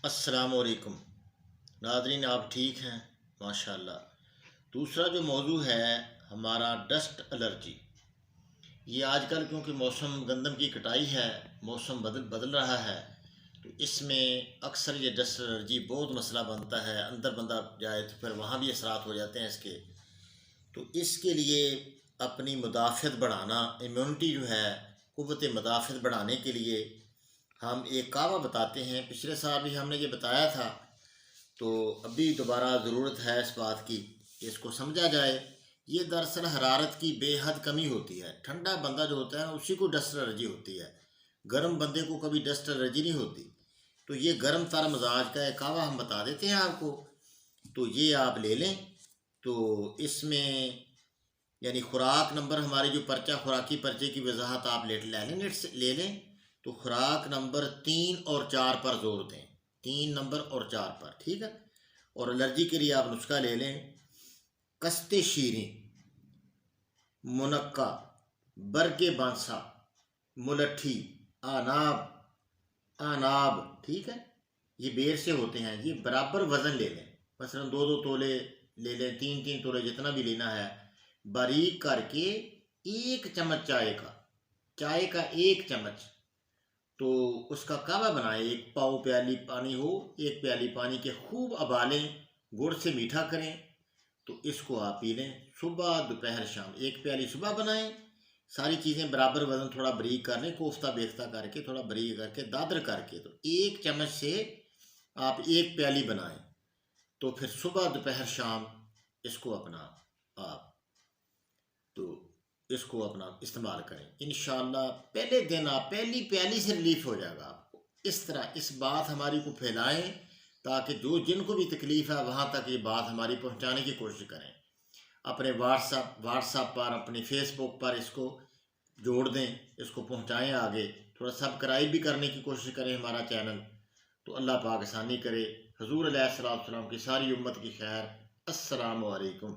अस्सलामुअलैकुम नाज़रीन, आप ठीक हैं? माशाअल्लाह। दूसरा जो मौजू है हमारा डस्ट एलर्जी। ये आजकल क्योंकि मौसम गंदम की कटाई है, मौसम बदल बदल रहा है, तो इसमें अक्सर ये डस्ट एलर्जी बहुत मसला बनता है। अंदर बंदा जाए तो फिर वहाँ भी असरात हो जाते हैं इसके। तो इसके लिए अपनी मुदाफ़त बढ़ाना, इम्यूनिटी जो है, क़ुव्वत मुदाफ़त बढ़ाने के लिए हम एक कावा बताते हैं। पिछले साल भी हमने ये बताया था, तो अभी दोबारा ज़रूरत है इस बात की कि इसको समझा जाए। ये दरअसल हरारत की बेहद कमी होती है। ठंडा बंदा जो होता है ना, उसी को डस्ट एलर्जी होती है। गर्म बंदे को कभी डस्ट एलर्जी नहीं होती। तो ये गर्म तार मिजाज का एक कावा हम बता देते हैं आपको, तो ये आप ले लें। तो इसमें यानी खुराक नंबर, हमारी जो पर्चा खुराकी पर्चे की वजाहत आप ले लें। तो खुराक नंबर 3 और 4 पर जोर दें, 3 नंबर और 4 पर, ठीक है। और एलर्जी के लिए आप नुस्खा ले लें: कस्ते शीरी, मुनक्का, बरगे बांसा, मुलट्ठी, आनाब, आनाब, ठीक है। ये बेर से होते हैं। ये बराबर वज़न ले लें, मसलन 2-2 तोले ले लें, 3-3 तोले, जितना भी लेना है। बारीक करके 1 चम्मच चाय का 1 चम्मच, तो उसका कावा बनाएं। 1 पाव प्याली पानी हो, 1 प्याली पानी के खूब उबालें, गुड़ से मीठा करें, तो इसको आप पी लें सुबह दोपहर शाम। 1 प्याली सुबह बनाएं, सारी चीज़ें बराबर वज़न, थोड़ा बारीक कर लें, कोफ्ता बेख्ता करके, थोड़ा बारीक करके, दादर करके, तो 1 चम्मच से आप 1 प्याली बनाएं। तो फिर सुबह दोपहर शाम इसको अपना आप तो इसको अपना इस्तेमाल करें। इंशाअल्लाह पहले दिन आप पहली प्याली से रिलीफ हो जाएगा आपको। इस तरह इस बात हमारी को फैलाएं, ताकि जो जिनको भी तकलीफ़ है वहाँ तक ये बात हमारी पहुँचाने की कोशिश करें। अपने व्हाट्सएप पर, अपने फेसबुक पर इसको जोड़ दें, इसको पहुँचाएँ आगे। थोड़ा सब्सक्राइब भी करने की कोशिश करें हमारा चैनल। तो अल्लाह पाक आसानी करे। हुज़ूर अलैहिस्सलाम की सारी उम्मत की खैर। अस्सलामु अलैकुम।